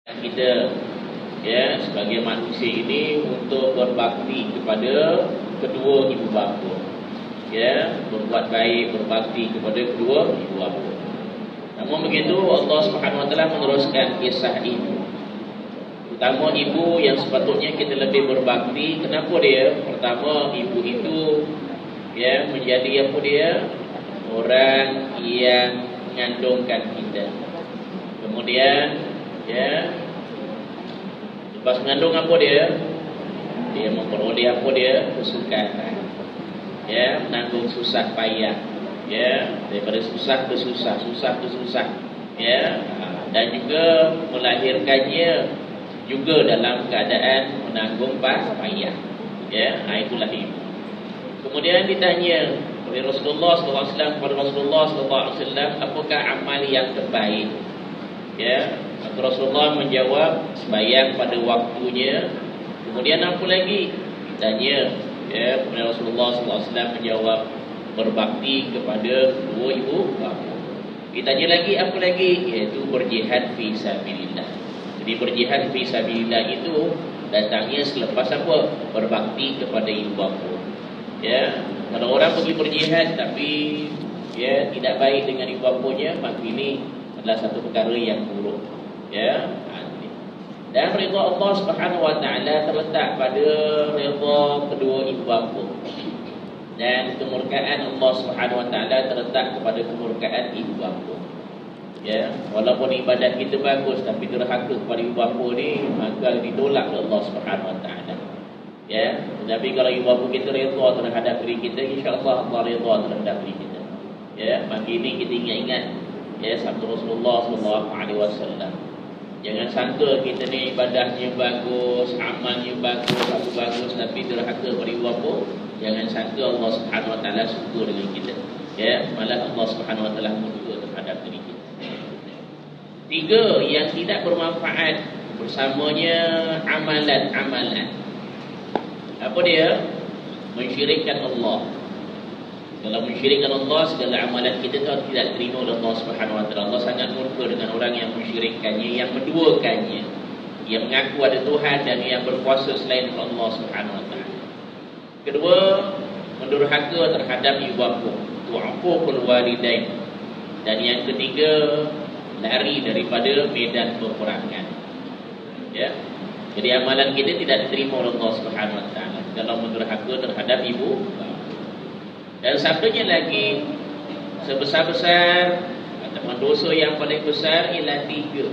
kita sebagai manusia ini untuk berbakti kepada kedua ibu bapa, berbuat baik, berbakti kepada kedua ibu bapa. Namun begitu Allah Subhanahu Wa Taala meneruskan kisah ibu, utama ibu yang sepatutnya kita lebih berbakti. Kenapa dia? Pertama, ibu itu menjadi orang yang mengandungkan kita. Kemudian lepas mengandung apa dia memperoleh kesukaran, menanggung susah payah, daripada susah ke susah, dan juga melahirkannya juga dalam keadaan menanggung payah, itulah ibu. Kemudian ditanya oleh Rasulullah SAW kepada Rasulullah SAW, apakah amal yang terbaik? Maka Rasulullah menjawab, sembahyang pada waktunya. Kemudian apa lagi? Ditanya, kemudian Rasulullah SAW menjawab, berbakti kepada kedua ibu bapa. Ditanya lagi, apa lagi? Iaitu berjihad fi sabilillah. Jadi berjihad fi sabilillah itu datangnya selepas apa? Berbakti kepada ibu bapa. Kalau orang pergi berjihad tapi tidak baik dengan ibu bapanya, maka ini adalah satu perkara yang buruk. Dan redha Allah Subhanahu Wa Taala terletak pada redha kedua ibu bapa, dan kemurkaan Allah Subhanahu Wa Taala terletak kepada kemurkaan ibu bapa. Walaupun ibadat kita bagus, tapi derhaka kepada ibu bapa ni, maka ditolak oleh Allah Subhanahu Wa Taala. Tetapi kalau ibu bapa kita redha terhadap diri kita, insya-Allah Allah redha terhadap diri kita. Maka ini kita ingat-ingat sabda Rasulullah SAW. Jangan sangka kita ni ibadahnya bagus, amalnya bagus, tapi derhaka kepada ibu bapa. Jangan sangka Allah Subhanahu Wa Taala suka dengan kita. Malah Allah Subhanahu Wa Taala murka terhadap diri kita. 3 yang tidak bermanfaat bersamanya amalan-amalan. Apa dia? Mensyirikkan Allah. Kalau mensyirikkan Allah, segala amalan kita tidak terima oleh Allah Subhanahu Wa Taala. Allah sangat murka dengan orang yang mensyirikkannya, yang menduakannya, yang mengaku ada Tuhan dan yang berkuasa selain Allah Subhanahu Wa Taala. Kedua, mendurhaka terhadap ibu bapa, uququl walidain. Dan yang ketiga, lari daripada medan peperangan. Jadi amalan kita tidak diterima oleh Allah Subhanahu Wa Taala kalau mendurhaka terhadap ibu bapa. Dan satunya lagi, sebesar-besar ataupun dosa yang paling besar ialah 3.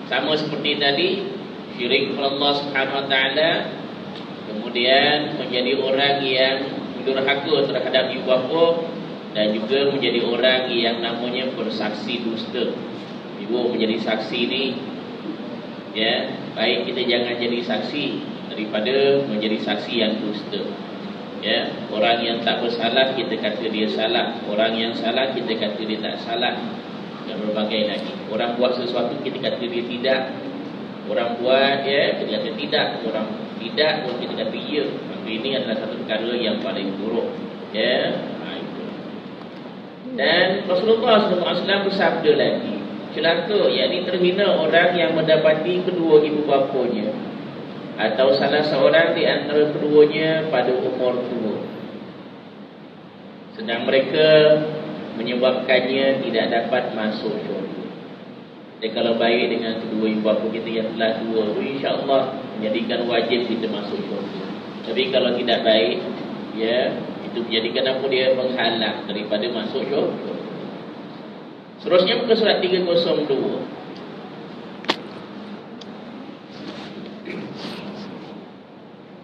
Sama seperti tadi, syirik kepada Allah Subhanahu Wa Taala, kemudian menjadi orang yang mendurhaka terhadap ibu bapa, dan juga menjadi orang yang namanya bersaksi dusta. Ibu menjadi saksi ni, baik kita jangan jadi saksi daripada menjadi saksi yang dusta. Orang yang tak bersalah kita kata dia salah, orang yang salah kita kata dia tak salah, dan berbagai lagi. Orang buat sesuatu kita kata dia tidak, orang buat kita kata tidak, orang tidak pun kita kata ya. Maka ini adalah satu perkara yang paling buruk. Dan Rasulullah SAW bersabda lagi, celaka, yakni terhina orang yang mendapati kedua ibu bapanya atau salah seorang di antara keduanya pada umur tua, sedang mereka menyebabkannya tidak dapat masuk syurga. Dan kalau baik dengan kedua ibu bapa kita yang telah tua, insya-Allah menjadikan wajib kita masuk syurga. Tapi kalau tidak baik, itu menjadikan apa dia? Menghalang daripada masuk syurga. Seterusnya muka surat 302.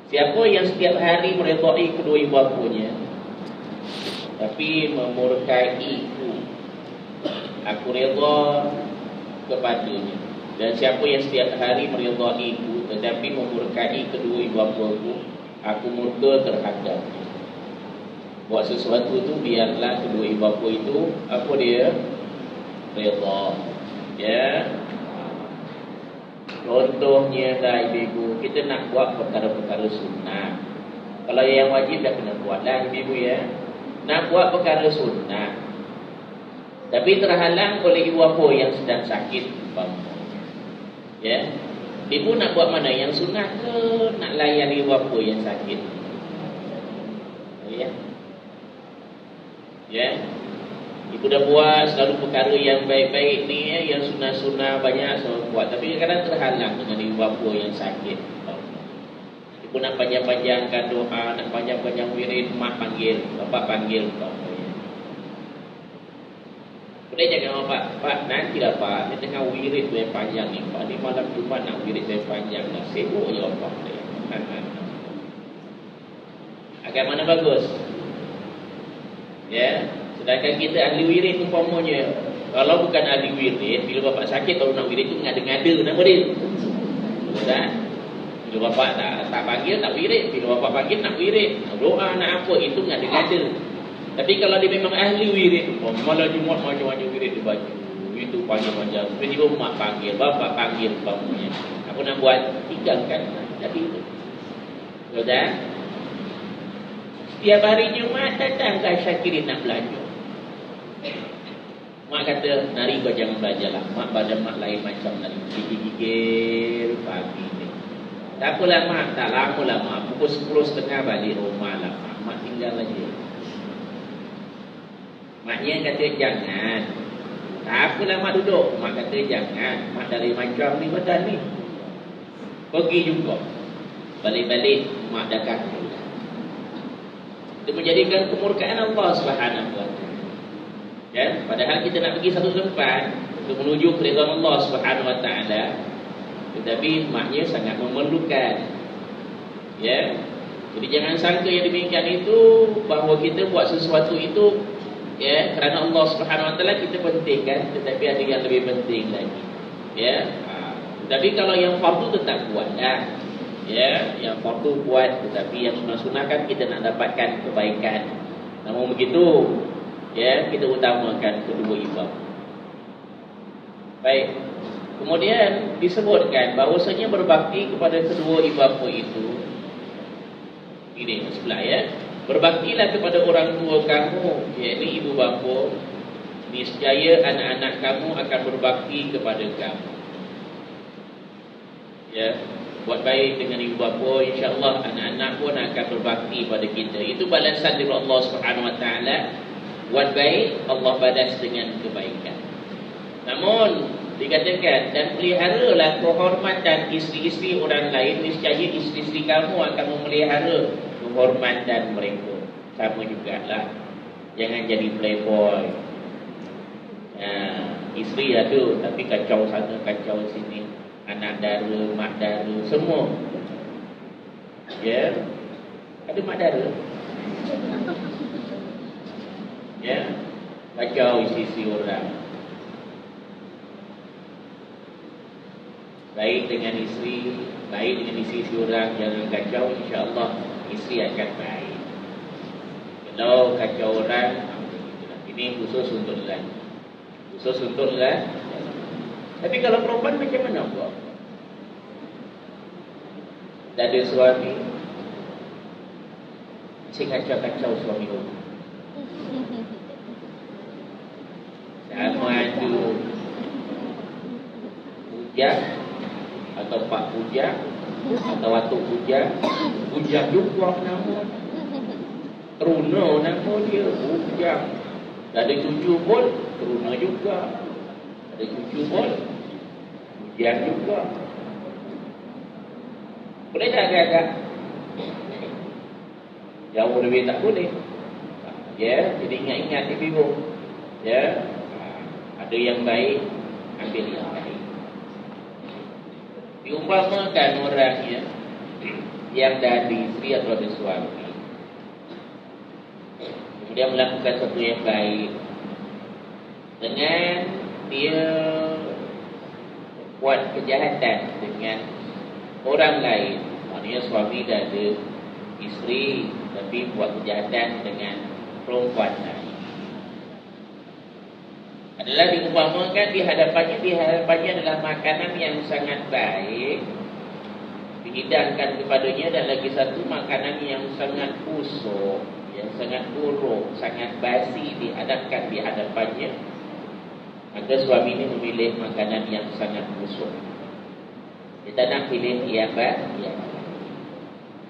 Siapa yang setiap hari meredai kedua ibu bapanya tapi memurkaiku, aku redha kepadanya. Dan siapa yang setiap hari meredaiku tetapi memurkai kedua ibu bapaku, aku murka terhadapnya. Buat sesuatu tu biarlah kedua ibu bapa itu apa dia? Redha. Contohnya ibu, kita nak buat perkara-perkara sunnah. Kalau yang wajib dah kena buatlah ibu nak buat perkara sunnah, tapi terhalang oleh ibu bapa yang sedang sakit, Ya. Ibu nak buat mana, yang sunnah ke nak layan ibu bapa yang sakit? Ya. Ya. Ibu dah buat selalu perkara yang baik-baik ni ya, yang sunnah-sunnah banyak selalu buat, tapi kadang terhalang dengan ibu bapa yang sakit. Ibu nak panjang-panjangkan doa, nak panjang-panjang wirid, mak panggil, bapak panggil, boleh jangan Pak, nantilah Pak, dia tengah wirid tu yang panjang ni Pak, ni malam Jumat nak wirid yang panjang dah, sibuk je Pak. Agak mana bagus? Ya, sedangkan kita ahli wirid umpamanya, kalau bukan ahli wirid, bila bapak sakit baru nak wirid tu ngada-ngada nama dia. Betul. Bila bapak tak panggil tak wirid, bila bapak panggil nak wirid, doa nak apa itu ngada-ngada. Tapi kalau dia memang ahli wirid, malam Jumaat macam-macam wirid dia baca, itu panjang-panjang. Tiba-tiba mak panggil, bapak panggil umpamanya, apa nak buat? Tinggalkan. Jadi itu. Betul. Setiap hari Jumaat datang ke Syakirin nak belajar. Mak kata, nari kau jangan belajar lah. Mak badan mak lain macam nari. Gigil pagi ni. Tak apalah mak, tak lama lah mak. Pukul 10.30 balik rumah lah mak. Mak tinggal aja. Maknya kata jangan. Tak apalah mak duduk. Mak kata jangan. Mak dari macam ni badan ni. Pergi juga. Balik-balik mak dah kata. Itu menjadikan kemurkaan Allah Subhanahu wa taala. Ya, padahal kita nak pergi satu tempat untuk menuju keridhaan Allah Subhanahu wa taala, tetapi maknya sangat memerlukan. Ya. Jadi jangan sangka yang demikian itu bahawa kita buat sesuatu itu ya kerana Allah Subhanahu wa taala kita pentingkan, tetapi ada yang lebih penting lagi. Ya. Tapi kalau yang fardu tetap buatlah. Ya, yang fardu buat, tetapi yang sunah-sunah kan kita nak dapatkan kebaikan. Namun begitu, ya, kita utamakan kedua ibu. Baik. Kemudian disebutkan bahawasanya berbakti kepada kedua ibu bapa itu. Ini sebelah ya. Berbaktilah kepada orang tua kamu, yakni ibu bapa. Niscaya anak-anak kamu akan berbakti kepada kamu. Ya. Buat baik dengan ibu bapa, insya-Allah anak-anak pun akan berbakti pada kita. Itu balasan dari Allah Subhanahu wa taala. Buat baik, Allah balas dengan kebaikan. Namun dikatakan, dan peliharalah kehormatan isteri-isteri orang lain, niscaya isteri-isteri kamu akan memelihara kehormatan mereka. Sama jugalah, jangan jadi playboy. Isteri ada tapi kacau sana kacau sini, anak dara, mak dara, semua. Ya. Ada mak dara. Ya. Kacau isi-isi orang. Baik dengan isteri, baik dengan isi-isi orang, jangan kacau, insya-Allah isteri akan baik. Kalau kacau orang, ini khusus untuk lelaki. Khusus untuk lelaki. Tapi kalau perempuan macam mana buat? Dah ada suami, masih kacau-kacau suami rumah. Sama ada hujah atau pak hujah atau atuk hujah, hujah juga nama. Teruna nama dia, hujah. Dah ada cucu pun, teruna juga. Ada cucu pun, hujan juga. Boleh tak agak-agak? Jauh lebih tak boleh. Ya, jadi ingat-ingat di bingung. Ya, ada yang baik, ambil yang baik. Diumpamakan orang yang dah ada isteri atau ada suami, kemudian melakukan sesuatu yang baik dengan dia buat kejahatan dengan orang lain. Maknanya suami dah ada isteri tapi buat kejahatan dengan perempuan lain. Adalah diumpamakan di hadapannya adalah makanan yang sangat baik dihidangkan kepadanya, dan lagi satu makanan yang sangat busuk, yang sangat buruk, sangat basi dihadapkan di hadapannya. Maka suami ini memilih makanan yang sangat busuk. Kita nak pilih yang baik.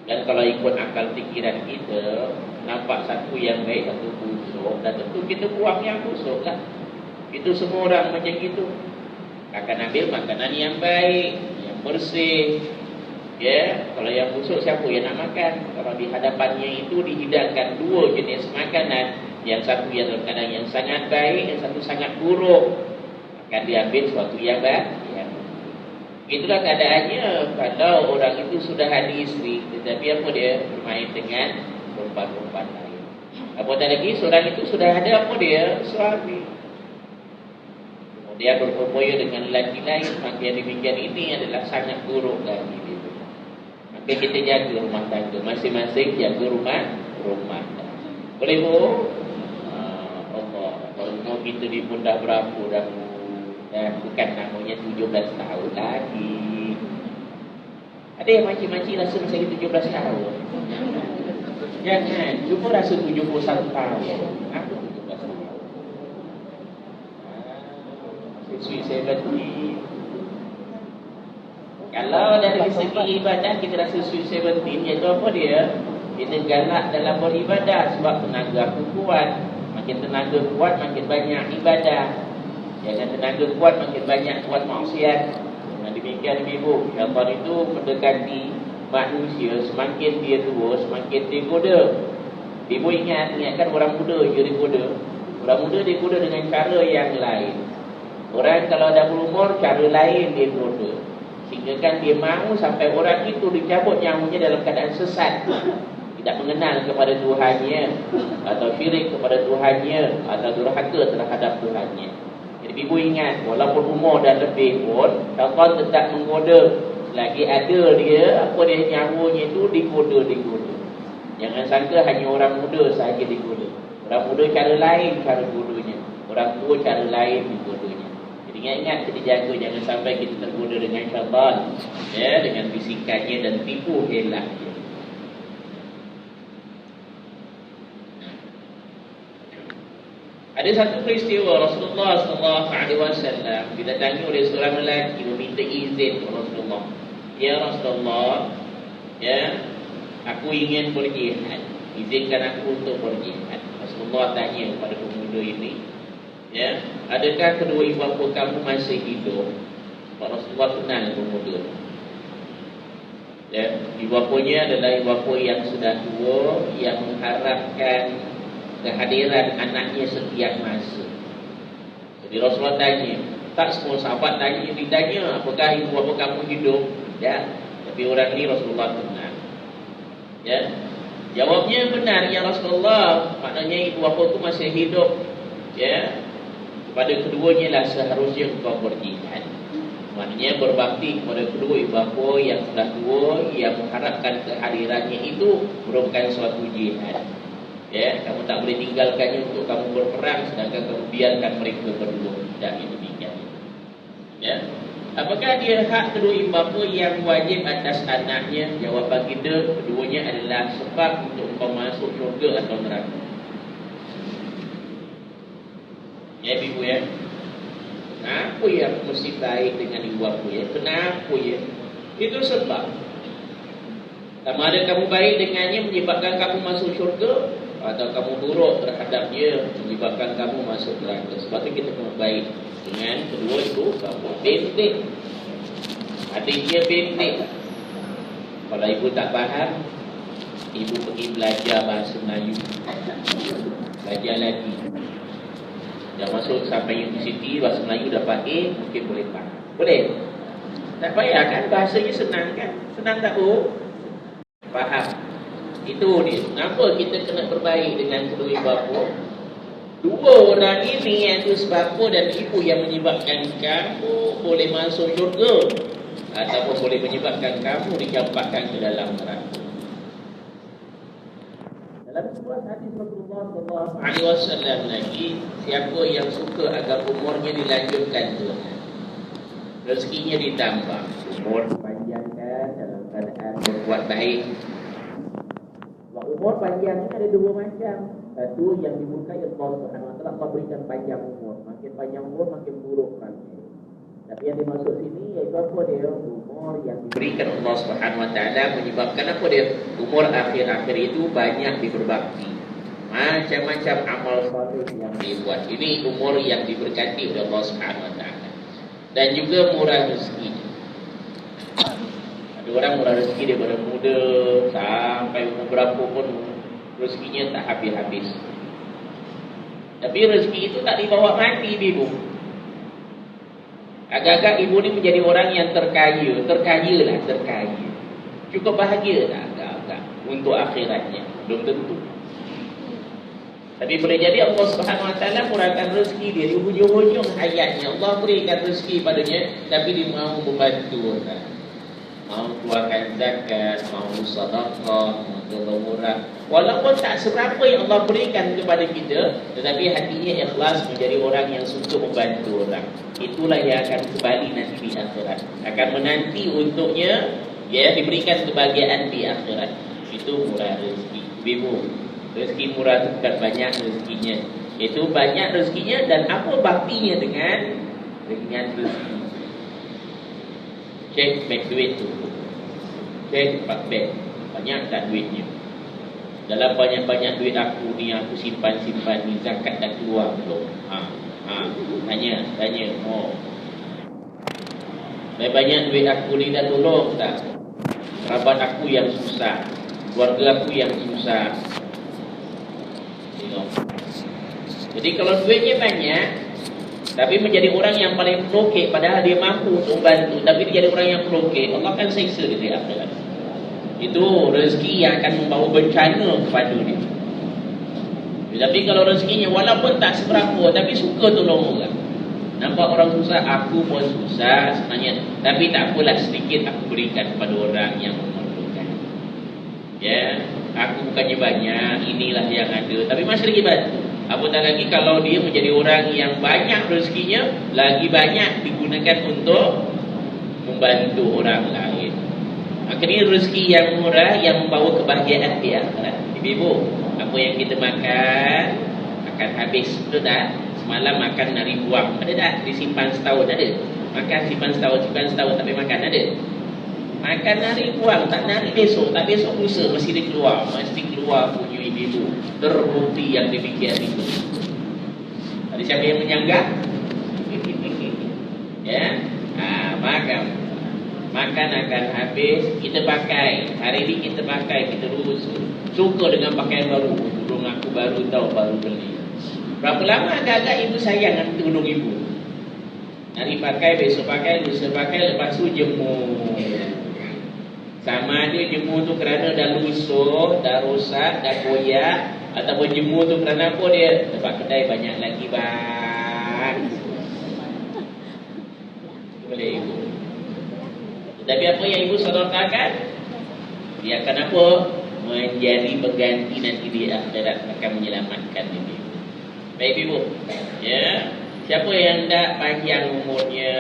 Dan kalau ikut akal fikiran kita, nampak satu yang baik, satu busuk, dan tentu kita buang yang busuk lah. Itu semua orang macam itu. Akan ambil makanan yang baik, yang bersih. Ya, kalau yang busuk siapa yang nak makan? Kalau di hadapannya itu dihidangkan dua jenis makanan, yang satu yang dalam keadaan yang sangat baik, yang satu sangat buruk, akan diambil suatu yang baik. Ya. Itulah keadaannya kalau orang itu sudah ada isteri, tetapi apa dia bermain dengan perempuan-perempuan lain. Apatah lagi seorang itu sudah ada apa dia suami, dia berhubungan dengan lelaki lain, maka yang demikian ini adalah sangat buruk lagi. Maka kita jaga rumah tangga, masing-masing jaga rumah. Boleh bu? Allah, kalau rumah kita di pun dah berapa dah, dan bukan namanya 17 tahun lagi. Ada yang makcik-makcik rasa macam 17 tahun. Jangan, cuma rasa 71 tahun. Aku 17 tahun. Sweet 70. Kalau dari segi ibadah kita rasa sweet 17, iaitu apa dia? Kita galak dalam beribadah sebab tenaga aku kuat. Makin tenaga kuat, makin banyak ibadah. Jangan tenaga kuat, makin banyak buat maksiat. Dengan demikian ibu, syaitan itu mendekati manusia. Semakin dia tua, semakin dia goda. Ibu ingatkan orang muda je digoda. Orang muda digoda dengan cara yang lain. Orang kalau dah berumur, cara lain dia goda. Sehingga kan dia mahu sampai orang itu dicabut nyawanya dalam keadaan sesat, tidak mengenal kepada Tuhannya, atau syirik kepada Tuhannya, atau durhaka terhadap Tuhannya. Jadi ibu ingat, walaupun umur dah lebih pun, syaitan tetap menggoda. Selagi ada dia, apa dia nyawanya itu digoda. Jangan sangka hanya orang muda sahaja digoda. Orang muda cara lain cara godanya, orang tua cara lain digodanya. Jadi ingat kita jaga, jangan sampai kita tergoda dengan syaitan, ya, dengan bisikannya dan tipu elaknya. Ada satu peristiwa Rasulullah SAW didatangi oleh seorang lelaki meminta izin kepada Rasulullah. Ya Rasulullah, ya, aku ingin berjihad, izinkan aku untuk berjihad. Rasulullah tanya kepada pemuda ini, ya, adakah kedua ibu bapa kamu masih hidup? Rasulullah kenal pemuda. Ya, ibu bapanya adalah ibu bapa yang sudah tua, yang mengharapkan kehadiran anaknya setiap masa. Jadi Rasulullah tanya, tak semua sahabat ditanya, apakah ibu bapa kamu hidup? Ya, tapi orang ni Rasulullah kenal. Ya, jawabnya benar, ya Rasulullah, maknanya ibu bapa itu masih hidup. Ya, kepada keduanya lah seharusnya engkau berjihad. Maknanya berbakti kepada kedua ibu bapa yang sudah tua, yang mengharapkan kehadirannya itu merupakan suatu jihad. Ya, kamu tak boleh tinggalkannya untuk kamu berperang, sedangkan kamu biarkan mereka berdua. Tidak demikian. Ya, apakah dia hak kedua ibu bapa yang wajib atas anaknya? Jawab baginda, keduanya adalah sebab untuk kau masuk syurga atau neraka. Ya ibu ya, kenapa ya mesti baik dengan ibu bapa ya? Kenapa ya? Itu sebab sama ada kamu baik dengannya menyebabkan kamu masuk syurga, atau kamu buruk terhadapnya menyebabkan kamu masuk neraka. Sebab itu kita kena baik dengan kedua itu bapa. Bentik, adiknya bentik. Kalau ibu tak faham, ibu pergi belajar bahasa Melayu, belajar lagi. Dah masuk sampai universiti, bahasa Melayu dapat A, mungkin boleh faham. Boleh? Tak payah kan, bahasanya senang kan? Senang tak bu? Faham? Itu dia. Kenapa kita kena berbaik dengan kedua ibu bapa? Dua orang ini, iaitu bapa dan ibu, yang menyebabkan kamu boleh masuk syurga ataupun boleh menyebabkan kamu dicampakkan ke dalam neraka. Dalam sebuah hadis Rasulullah SAW lagi, siapa yang suka agar umurnya dilanjutkan Tuhan, rezekinya ditambah, umur panjangkan dalam keadaan berbuat baik. Umur panjang ini ada dua macam. Satu yang dimurkai Allah Subhanahu Wa Taala, Allah berikan panjang umur. Makin panjang umur makin buruk rancangan. Tapi Yang dimaksud sini iaitu apa dia? Umur yang diberikan Allah Subhanahu Wa Taala menyebabkan apa dia? Umur akhir-akhir itu banyak berbakti. Macam-macam amal saleh yang dibuat. Ini umur yang diberkati oleh Allah Subhanahu Wa Taala. Dan juga murah rezeki. Ada orang murah rezeki daripada muda sampai umur berapa pun rezekinya tak habis-habis. Tapi rezeki itu tak dibawa mati, ibu. Agak-agak ibu ni menjadi orang yang terkaya. Cukup bahagia tak agak-agak untuk akhiratnya? Belum tentu. Tapi boleh jadi Allah Subhanahu Wa Taala kurangkan rezeki dia di hujung-hujung hayatnya. Allah berikan rezeki padanya, tapi dia mahu membantu orang. Mahu keluarkan zakat, mahu sedekah, mahu bermurah. Walaupun tak seberapa yang Allah berikan kepada kita, tetapi hatinya ikhlas menjadi orang yang suka membantu orang. Itulah yang akan kembali nanti di akhirat. Akan menanti untuknya ya diberikan kebahagiaan di akhirat. Itu murah rezeki. Ibu, rezeki murah itu bukan banyak rezekinya. Itu banyak rezekinya dan apa baktinya dengan rezeki. Cek beg duit tu. Cek pak beg. Banyak tak duitnya? Dalam banyak-banyak duit aku ni, aku simpan-simpan ni, zakat dah keluar belum? Tanya. Oh. Banyak duit aku ni dah tolong tak? Kerabat aku yang susah, keluarga aku yang susah. Tengok. Jadi kalau duitnya banyak, tapi menjadi orang yang paling pelokek, padahal dia mampu untuk membantu, tapi dia jadi orang yang pelokek, Allah akan seksa dia di akhirat. Itu rezeki yang akan membawa bencana kepada dia. Tapi kalau rezekinya walaupun tak seberapa, tapi suka tolong orang. Nampak orang susah, aku pun susah sebenarnya, tapi tak apalah, sedikit aku berikan kepada orang yang memerlukan. Ya, aku bukannya banyak, inilah yang ada, tapi masih lagi bantu. Apatah lagi kalau dia menjadi orang yang banyak rezekinya, lagi banyak digunakan untuk membantu orang lain. Akhirnya rezeki yang murah yang membawa kebahagiaan di akhirat. Ibu, apa yang kita makan akan habis, betul tak? Semalam makan nari buang, ada tak? Disimpan setahun, ada? Makan simpan setahun, tapi makan, ada? Makan nari buang, tak nari besok, tak besok lusa, mesti dia keluar. Mesti keluar punya ibu. Terbukti yang demikian itu. Ada siapa yang menyanggah? Ya, makan akan habis, kita pakai. Hari ini kita pakai, kita suka dengan pakaian baru. Tudung aku baru tahu, baru beli. Berapa lama agak-agak ibu sayang dengan tudung ibu? Hari pakai, besok pakai, lusa pakai, lepas tu jemur. Sama ada jemur tu kerana dah lusuh, dah rosak, dah koyak, ataupun jemur tu kerana apa dia? Tempat kedai banyak lagi bang. Boleh ibu. Tapi apa yang ibu sedekahkan, dia akan apa? Menjadi pengganti nanti di akhirat, akan menyelamatkan ibu. Baik ibu. Ya. Siapa yang tak panjang umurnya,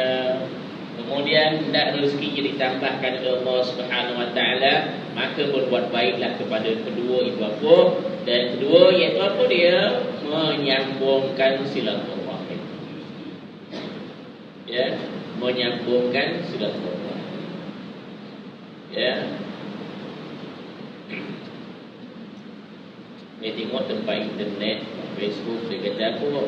kemudian tak rezekinya ditambahkan oleh Allah Subhanahu Wa Taala, maka berbuat baiklah kepada kedua ibu bapa, dan kedua iaitu apa dia? Menyambungkan silaturahim. Ya, menyambungkan silaturahim. Ya. Dia tengok tempat internet, Facebook, dia kata apa?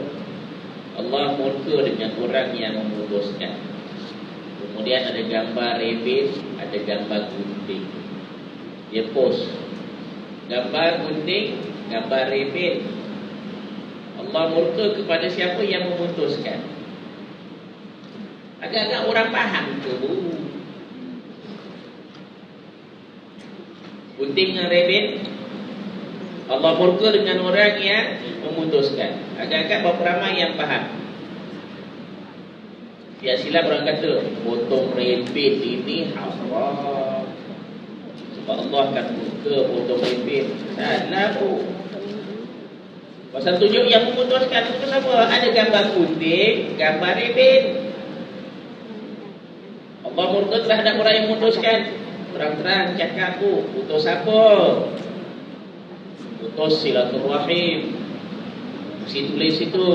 Allah murka dengan orang yang memutuskan. Kemudian ada gambar rabbit, ada gambar gunting. Dia post gambar gunting, gambar rabbit. Allah murka kepada siapa yang memutuskan. Agak-agak orang faham ke bu? Gunting dengan rabbit, Allah murka dengan orang yang memutuskan. Agak-agak berapa ramai yang faham? Ya silap orang kata potong rabbit ini haram, sebab Allah akan murka potong rabbit. Salah tu. Pasal tunjuk yang memutuskan itu apa? Ada gambar gunting, gambar rabbit. Allah murka terhadap orang yang memutuskan. Terang-terang cakap aku, putus apa? Putus silaturahim. Mesti tulis itu.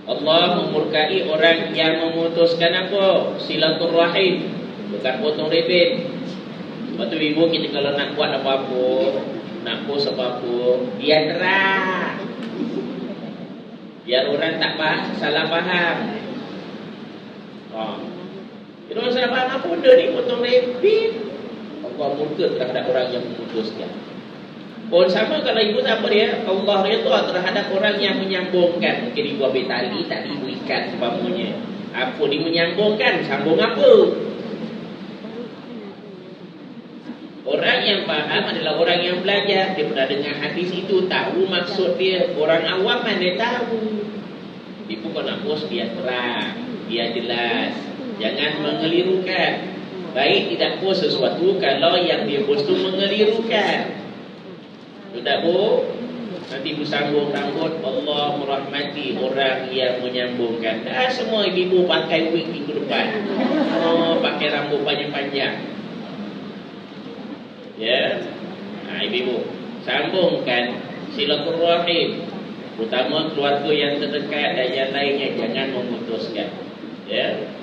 Allah memurkai orang yang memutuskan apa? Silaturahim, bukan potong rebit. Sebab tu ibu kita kalau nak buat apa-apa, nak post apa-apa, dia terang, biar orang tak salah faham. Kalau orang salah faham apa benda ni potong rebit, Allah murka terhadap orang yang memutuskan. Pun sama kalau ibu tak apa dia, Allah redha terhadap orang yang menyambungkan. Mungkin ibu ambil tali, ibu ikat sebabnya. Apa dia menyambungkan? Sambung apa? Orang yang faham adalah orang yang belajar. Dia pernah dengar hadis itu, tahu maksud dia. Orang awam mana tahu. Ibu kalau nak post dia terang, dia jelas. Jangan mengelirukan. Baik tidak post sesuatu kalau yang dia post tu mengelirukan. Sudah bu, nanti ibu sambung rambut. Allah merahmati orang yang menyambungkan. Dah semua ibu pakai wig minggu depan. Pakai rambut panjang-panjang. Ya, ibu sambungkan silaturahim, utama keluarga yang terdekat dan yang lainnya, jangan memutuskan. Ya.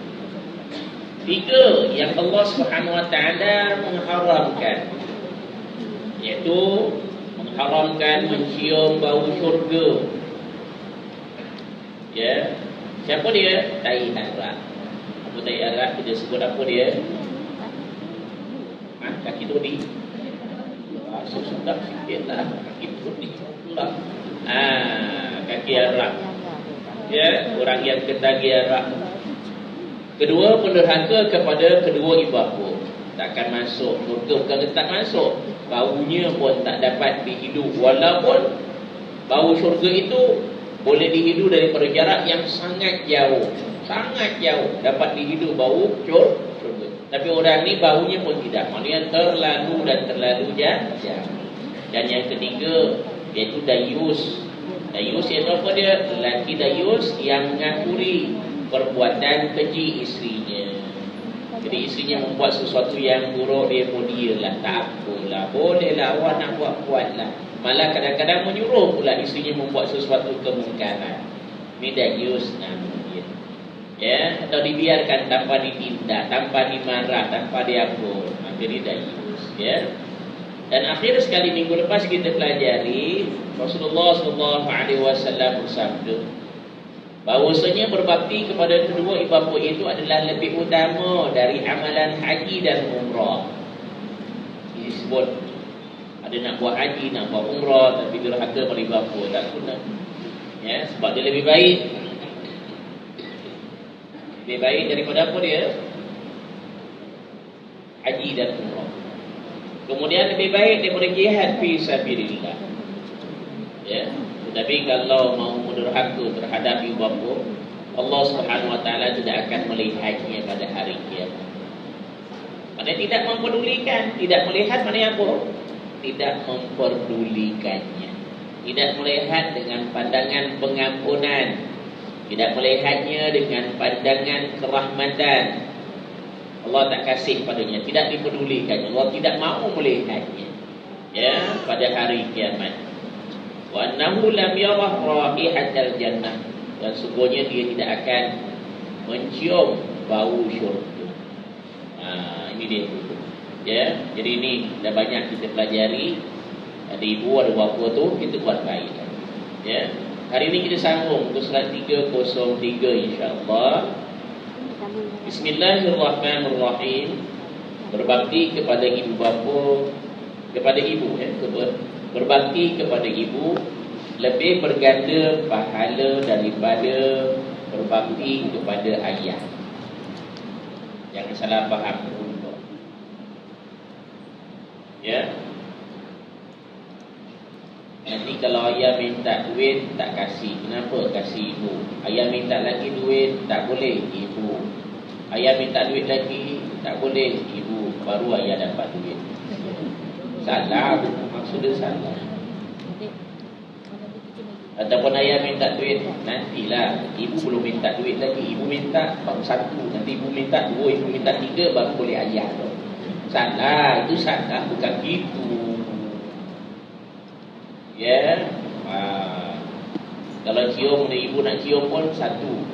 3 yang Allah Subhanahu Wa Taala mengharamkan, iaitu mengharamkan mencium bau syurga. Ya, siapa dia? Tai arak. Apa tai arak? Kita sebut apa dia? Kaki todi. Sudah sikit lah kaki todi pula. Kaki arak. Ya, orang yang ketagi arak. Kedua, penderhaka kepada kedua ibu bapa. Takkan masuk surga, bukan tak masuk, baunya pun tak dapat dihidu. Walaupun bau syurga itu boleh dihidu daripada jarak yang sangat jauh. Sangat jauh dapat dihidu bau syurga. Tapi orang ni baunya pun tidak, maknanya terlalu dan terlalu jauh. Dan yang ketiga, iaitu dayus. Dayus iaitu apa dia? Lelaki dayus yang mengakui perbuatan keji isterinya. Jadi isterinya membuat sesuatu yang buruk, dia pun dialah, tak apalah, bolehlah awak nak buat-buatlah. Malah kadang-kadang menyuruh pula isterinya membuat sesuatu kemungkaran. Ini dayus namanya. Ya, atau dibiarkan tanpa ditindak, tanpa dimarah, tanpa diampun. Jadi dayus, ya. Dan akhir sekali minggu lepas kita pelajari Rasulullah SAW bersabda bahawasanya berbakti kepada kedua ibu bapa itu adalah lebih utama dari amalan haji dan umrah. Ini disebut ada nak buat haji, nak buat umrah, tapi derhaka pada ibu bapa tak guna. Ya, sebab dia lebih baik. Lebih baik daripada apa dia? Haji dan umrah. Kemudian lebih baik daripada jihad fi sabilillah. Ya. Tetapi kalau mau menderhaka terhadap ibu bapa, Allah Subhanahu Wa Taala tidak akan melihatnya pada hari kiamat. Maksudnya tidak mempedulikan, tidak melihat maknanya apa? Tidak memperdulikannya. Tidak melihat dengan pandangan pengampunan, tidak melihatnya dengan pandangan kerahmatan. Allah tak kasih padanya, tidak dipedulikannya. Allah tidak mahu melihatnya. Ya, pada hari kiamat. Wa annahu lam yarah raihatal jannah, dan sungguhnya dia tidak akan mencium bau syurga. Ini dia. Ya, jadi ini dah banyak kita pelajari. Ada ibu, ada bapa tu, kita buat baik. Ya. Hari ini kita sambung ke surat 303 insya-Allah. Bismillahirrahmanirrahim. Berbakti kepada ibu bapa, kepada ibu, ya, berbakti kepada ibu lebih berganda pahala daripada berbakti kepada ayah. Jangan salah faham. Ya. Nanti kalau ayah minta duit tak kasih, kenapa kasih ibu? Ayah minta lagi duit, tak boleh ibu. Ayah minta duit lagi, tak boleh ibu. Baru ayah dapat duit. Salah, maksudnya salah. Ataupun ayah minta duit, nantilah. Ibu belum minta duit lagi. Ibu minta baru satu, nanti ibu minta dua, ibu minta tiga, baru boleh ayah tu. Salah, itu salah, bukan gitu. Ya. Kalau cium ibu nak cium pun satu.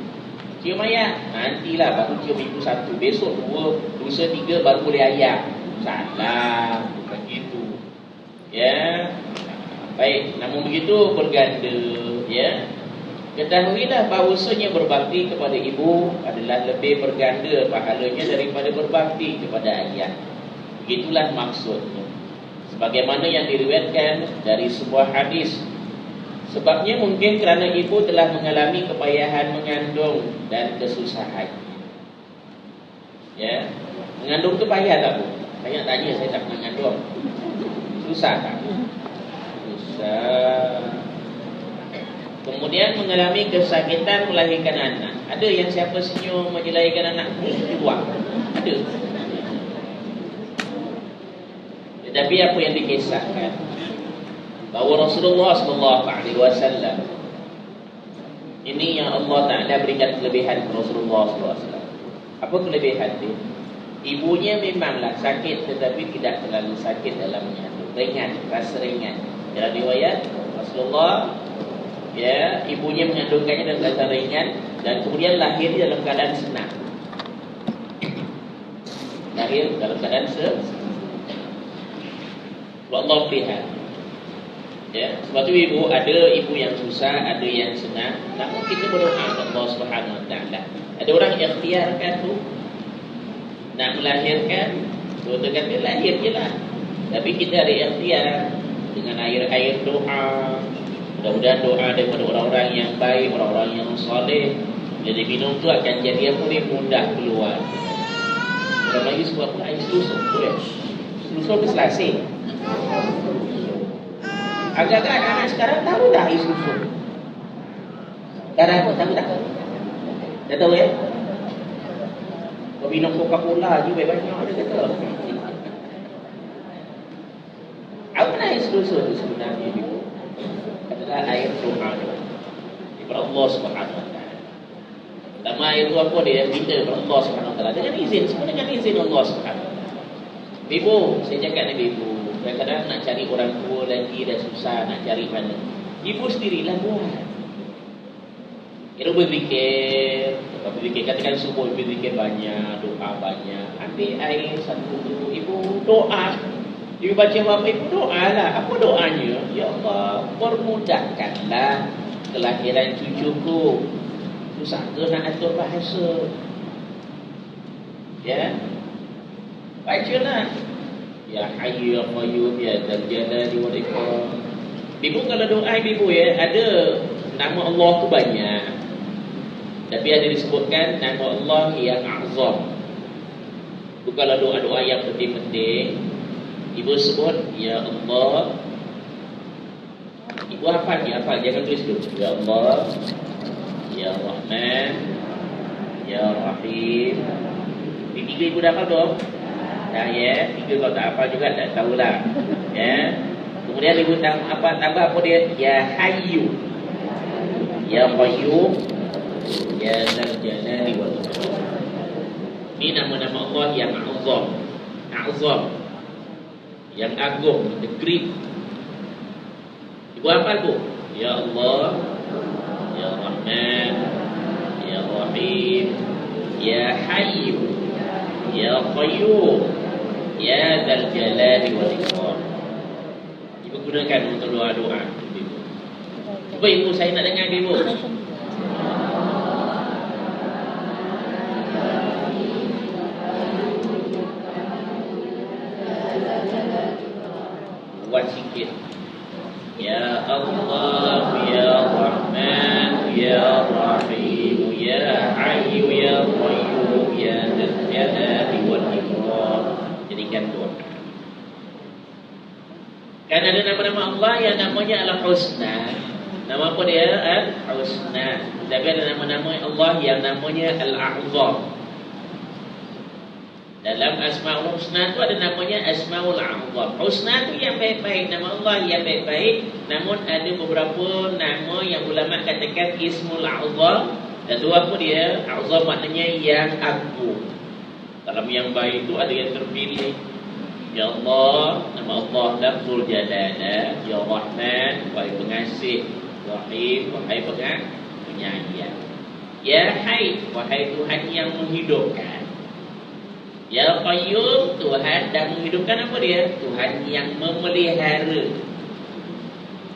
Cium ayah, nantilah baru cium ibu satu. Besok dua, lusa tiga baru boleh ayah. Salah, bukan gitu. Ya. Baik, namun begitu berganda, ya. Ketahuilah bahawasanya berbakti kepada ibu adalah lebih berganda pahalanya daripada berbakti kepada ayah. Begitulah maksudnya. Sebagaimana yang diriwayatkan dari sebuah hadis. Sebabnya mungkin kerana ibu telah mengalami kepayahan mengandung dan kesusahan. Ya, mengandung tu payah tak, Bu? Banyak tanya, saya tak pernah mengandung. Susah tak? Susah. Kemudian mengalami kesakitan melahirkan anak. Ada yang siapa senyum melahirkan anak keluar? Ada. Tetapi apa yang dikisahkan bahawa Rasulullah SAW ini yang Allah Ta'ala berikan kelebihan Rasulullah SAW. Apa kelebihan dia? Ibunya memanglah sakit, tetapi tidak terlalu sakit dalam menyandung. Ringan, rasa ringan. Dalam riwayat Rasulullah, ya, ibunya mengandungkannya dalam keadaan ringan dan kemudian lahir dalam keadaan senang. Lahir dalam keadaan senang. Allah lihat. Ya, sebab tu ibu, ada ibu yang susah, ada yang senang. Namun kita berdoa kepada Allah Subhanahu Wa Taala. Ada orang yang ikhtiarkan tu nak melahirkan, betul kata lahir je lah. Tapi kita ada ikhtiar dengan air-air doa. Mudah-mudahan doa daripada orang-orang yang baik, orang-orang yang soleh. Bila diminum tu akan jadi apa ni, mudah keluar. Orang lagi sebab pun air selusuk. Selusuk ke selasih. Agak-agak anak-anak sekarang tahu dah air selusuk. Sekarang apa? Tahu tak? Dah tahu ya? Kau minum Coca-Cola je banyak ada kata. Apa air selusuk tu sebenarnya? Adalah air doa daripada Allah Subhanahu Wa Taala. Pertama air tu apa dia? Minta kepada Allah Subhanahu Wa Taala dengan izin, semua dengan izin Allah Subhanahu Wa Taala. Ibu, saya cakap dengan ibu, kadang-kadang nak cari orang tua lagi dah susah, nak cari mana. Ibu sendirilah buat. Ibu berfikir, katakan subuh berfikir banyak, doa banyak. Ambil air satu tu, ibu doa. Ibu baca apa? Ibu doa lah. Apa doanya? Ya Allah, permudahkanlah kelahiran cucuku. Susah ke nak atur bahasa? Ya, bacalah. Ya Hayyu Ya Qayyum Ya Dzal Jalali wal Ikram. Ibu kalau doa ibu ya, ada nama Allah tu banyak. Tapi ada disebutkan nama Allah yang azam. Bukanlah doa-doa yang penting-penting. Ibu sebut Ya Allah. Ibu hafal, jangan tulis dulu. Ya Allah, Ya Rahman, Ya Rahim. Ini tiga ibu dah hafal dong? Dah ya, tiga kau tak hafal juga, tak tahulah. Ya. Kemudian ibu tambah apa dia? Ya Hayyu, Ya Qayyum, Ya Dzal Jalali wal Ikram. Ini nama-nama Allah yang azam, yang agung, the great. Ibu hafal tu? Ya Allah, Ya Rahman, Ya Rahim, Ya Hayyu, Ya Qayyum, Ya Dzal Jalali wal Ikram. Ibu gunakan untuk doa-doa. Cuba ibu, saya nak dengar ibu. Buat sikit. Ya Allah, Ya Rahman, Ya Rahim, Ya Hayyu, Ya Qayyum, Ya Dzal Jalali wal Ikram. Jadikan doa. Kan ada nama-nama Allah yang namanya Al-Husna. Nama apa dia? Al-Husna. Tapi ada nama-nama Allah yang namanya Al-A'zam. Dalam Asmaul Husna tu ada namanya Asmaul A'zam. Husna tu yang baik-baik, nama Allah yang baik-baik. Namun ada beberapa nama yang ulama katakan Ismul A'zam. Dan tu apa dia? A'zam maknanya yang agung. Dalam yang baik tu ada yang terpilih. Ya Allah, nama Allah Lafzul Jalalah, Ya Rahman, baik pengasih. Rahim, wahai penyayang. Ya Hayy, wahai Tuhan yang menghidupkan. Ya Qayyum, Tuhan dan menghidupkan apa dia? Tuhan yang memelihara.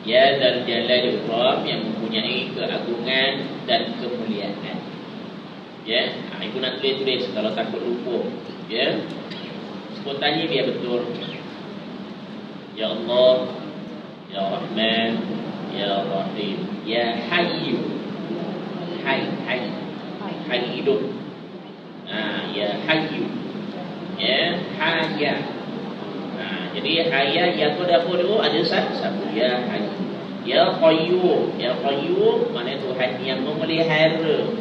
Ya Dzal Jalali wal Ikram, yang mempunyai keagungan dan kemuliaan. Ya, ibu nak tulis kalau takut lupa. Ya, sebutannya biar betul. Ya Allah, Ya Rahman, Ya Rahim, Ya Hayy. Hayy hidup. Ya Hayy. Ya Haya. Jadi Haya yang ada apa dulu? Ada satu. Ya Hayy. Ya Qayyum. Ya Qayyum mana Tuhan yang memelihara.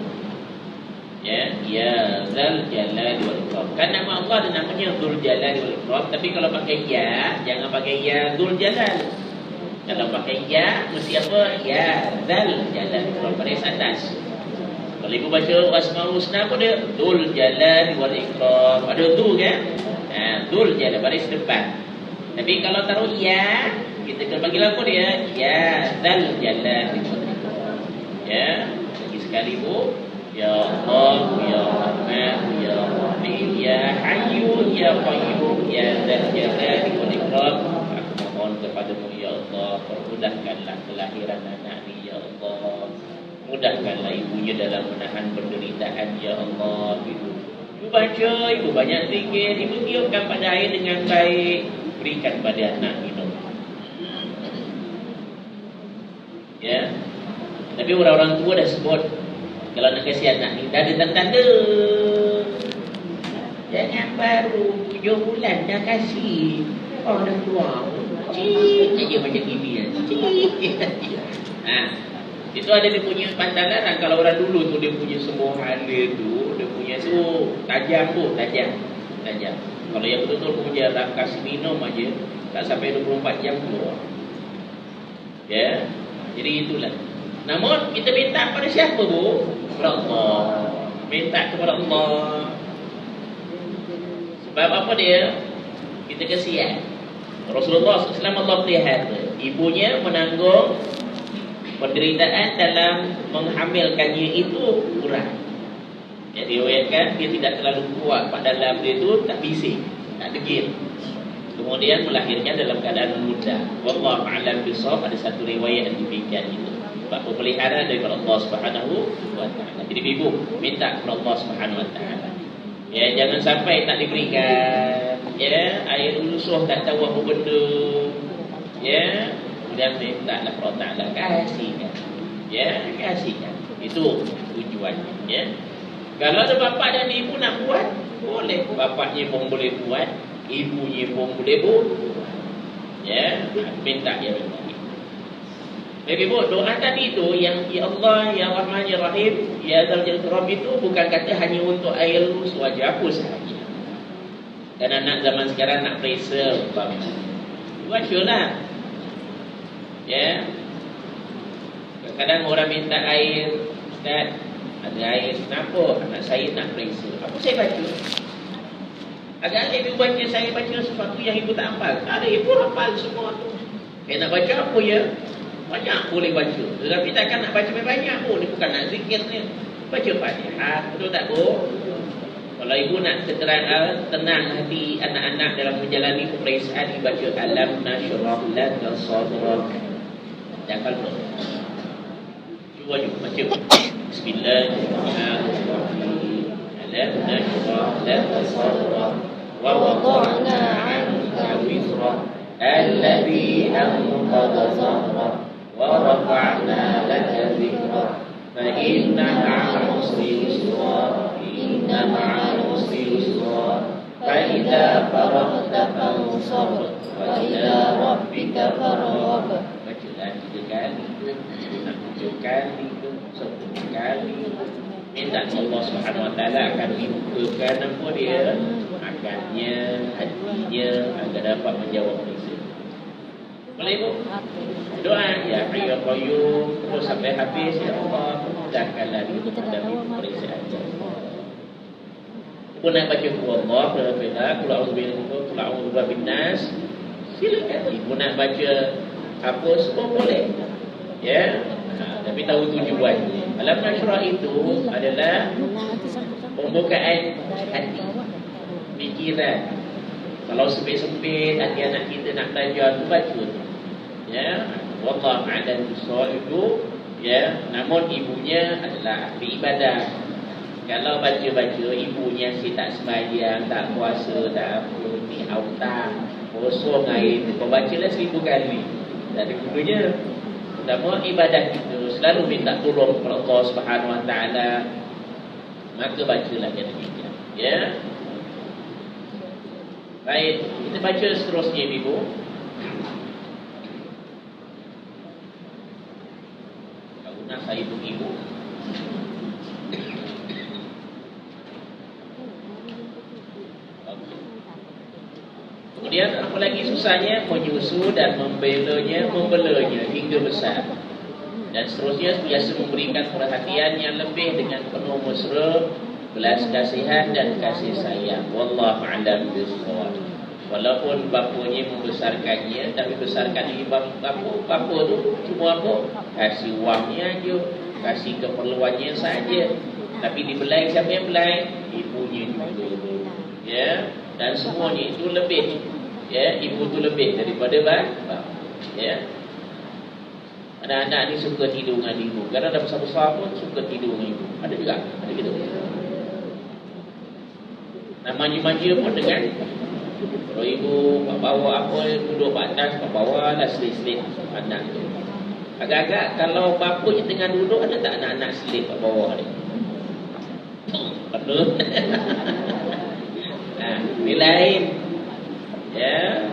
Ya Dzal Jalali wal Ikram. Kan nama Allah ada namanya Dzul Jalali wal Ikram, tapi kalau pakai ya, jangan pakai ya Dzul Jalal. Kalau pakai ya mesti apa? Ya Dzal Jalali wal Ikram, baris atas. Kalau ibu baca Asmaul Husna apa dia? Dzul Jalali wal Ikram. Ada tu kan? Dzul Jalali baris depan. Tapi kalau taruh ya, kita kena bagi apa dia? Ya Dzal Jalali wal Ikram. Ya, lagi sekali bu. Ya Allah, Ya Rahman, Ya Rahim, Ya Hayyu, Ya Qayyum, Ya Dzal Jalali wal Ikram. Aku mohon kepadamu ya Allah, permudahkanlah kelahiran anak ini ya Allah. Mudahkanlah ibunya dalam menahan penderitaan ya Allah. Ibu baca, ibu banyak zikir, ibu tiupkan pada air dengan baik, berikan pada anak minum. Ya. Tapi orang-orang tua dah sebut, kalau nak kasih anak ni dah ada tanda-tanda. Jangan baru 7 bulan dah kasih. Orang dah tua. Cik saja macam gini ya. Itu ada dia punya pandangan. Kalau orang dulu tu dia punya semua hal tu, dia punya tu tajam. Kalau yang betul-betul punya kasih minum aja tak sampai 24 jam keluar. Ya. Jadi itulah. Namun kita minta pada siapa bu? Kepada Allah. Minta kepada Allah. Sebab apa dia? Kita kesian. Rasulullah SAW Allah pelihara. Ibunya menanggung penderitaan dalam menghamilkannya itu kurang. Jadi diriwayatkan dia tidak terlalu kuat pada dalam dia itu, tak bising, tak degil. Kemudian melahirkan dalam keadaan muda. Wallahu a'lam bishawab. Ada satu riwayat yang demikian itu. Sebab pemeliharaan daripada Allah Subhanahu wa taala. Jadi ibu minta kepada Allah Subhanahu wa taala. Ya, jangan sampai tak diberikan. Ya, air ulusuh tak tahu apa benda. Ya, kemudian minta kepada Allah Taala kasihkan. Ya, kasihkan. Itu tujuannya, ya. Kalau ada bapa dan ibu nak buat, boleh. Bapaknya pun boleh buat, ibunya pun boleh buat. Ya, minta dia minta. Jadi bu, doa tadi itu yang Ya Allah, Ya Rahman, Ya Rahim, Ya Dzal Jalali wal Ikram itu bukan kata hanya untuk air lulus wajah aku sahaja. Dan anak zaman sekarang nak pressure bacalah. Ya. Kadang orang minta air, Ustaz, ada air, kenapa anak saya nak pressure? Apa saya baca? Agak ibu baca, saya baca sesuatu yang ibu tak hafal. Ada ibu hafal semua tu. Saya nak baca apa ya? Banyak boleh baca. Tetapi takkan nak baca banyak pun. Dia bukan nak zikirnya. Baca Fatihah. Betul tak bu? Kalau ibu nak tenang hati anak-anak dalam menjalani peperiksaan, dibaca Alam Nashrah Laka Sadrak. Jangan lupa. Cuba baca. Bismillahirrahmanirrahim. Alam Nashrah Laka Sadrak. Wa wada'na 'anka wizrak alladhi anqadha dhahrak. ورفعنا لك ذكرك فإن مع العسر يسرا إن مع العسر يسرا فإذا فرغت فانصب وإلى ربك فارغب. Bacalah 3 kali, 7 kali, 10 kali. Minta Allah Subhanahu Wa Taala akan dibukakan apa dia, akannya, hatinya agar dapat menjawab dosa. Boleh ibu? Doa ya Hayy ya Qayyum terus sampai habis ya Allah, mudahkanlah kita menghadapi peperiksaan. Ibu nak baca Allah, Al-Fatihah, Qul a'udzu birabbin nas. Silakan ibu nak baca apa semua boleh. Ya. tapi tahu tujuan. Alam Nashrah itu adalah pembukaan hati, fikiran. Kalau sempit-sempit hati anak kita nak belajar tu baca tu. Ya, wallahu a'lam bissawab itu ya, namun ibunya adalah ahli ibadah. Kalau baca-baca ibunya si tak sembahyang, tak puasa, tak apa, ni autah, kosong air, kau bacalah 1000 kali. Tak ada gunanya. Pertama ibadah kita selalu minta tolong kepada Allah Subhanahu Wa Taala. Maka bacalah yang demikian. Ya. Baik, kita baca seterusnya Ibu. Kalau nak saya ibu. Kemudian apa lagi susahnya? Menyusu dan membelanya hingga besar. Dan seterusnya biasa memberikan perhatian yang lebih dengan penuh mesra, belas kasihan dan kasih sayang. Wallahu a'lam bissawab. Walaupun bapanya membesarkannya, tapi besarkan ini bapa tu cuma apa? Kasih wangnya aja, kasih keperluannya saja. Tapi dibelai siapa yang belai? Ibunya juga. Ya, dan semuanya itu lebih. Ya, ibu tu lebih daripada bapa. Ya. Anak-anak ni suka tidur dengan ibu. Kadang dah besar-besar pun suka tidur dengan ibu. Ada juga, ada gitu. Nak manja-manja pun dengan kalau ibu bawa apa, duduk kat atas, kat bawah lah selit-selit anak tu. Agak-agak kalau bapa je tengah duduk, ada tak anak-anak selit kat bawah ni? Betul. Nah, ni lain. Ya,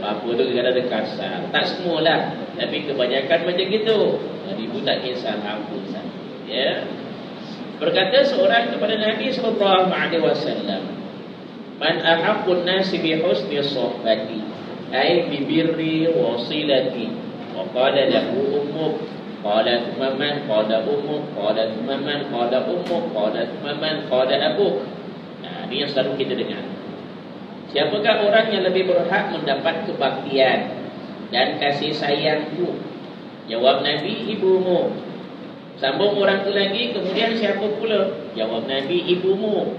bapa tu kadang-kadang kasar. Tak semualah, tapi kebanyakan macam gitu. Ibu tak kisah apa saja. Ya. Berkata seorang kepada Nabi sallallahu alaihi wasallam, "Man ahaqqun nasi bi husni suhbati, ay bi birri wa silati." Wa qala lahu ummuk, qala man, qala ummuk, qala man, qala ummuk, qala man, qala abuk. Nah, ini yang selalu kita dengar. Siapakah orang yang lebih berhak mendapat kebaktian dan kasih sayangku? Jawab Nabi, ibumu. Sambung orang tu lagi, kemudian siapa pula? Jawab Nabi, ibumu.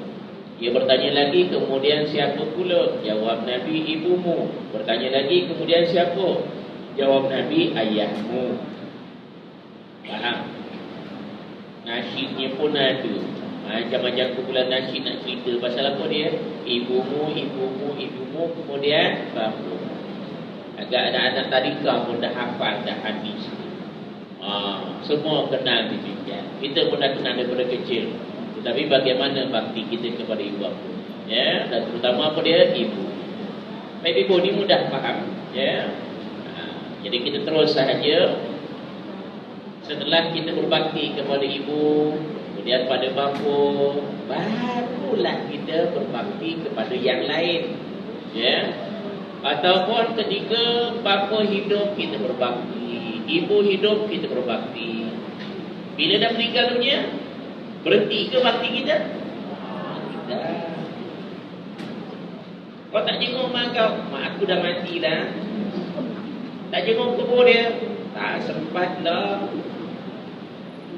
Dia bertanya lagi, kemudian siapa pula? Jawab Nabi, ibumu. Bertanya lagi, kemudian siapa? Jawab Nabi, ayahmu. Faham? Nasyidnya pun ada. Macam-macam kumpulan nasyid nak cerita pasal apa dia? Ibumu, ibumu, ibumu, kemudian bapa. Agak anak-anak tadika pun dah hafal, dah habis. Semua kenal demikian. Kita pun dah kenal daripada kecil. Tetapi bagaimana bakti kita kepada ibu bapa? Ya, dan terutama apa dia? Ibu. Baik, ibu ni mudah faham. Ya. Jadi kita terus sahaja. Setelah kita berbakti kepada ibu, kemudian pada bapa, barulah kita berbakti kepada yang lain. Ya. Ataupun ketika bapa hidup kita berbakti, ibu hidup kita berbakti. Bila dah meninggal dunia, berhenti ke bakti kita? Tidak. Kau tak jenguk mak kau, mak aku dah mati dah. Tak jenguk kubur dia, tak sempat lah.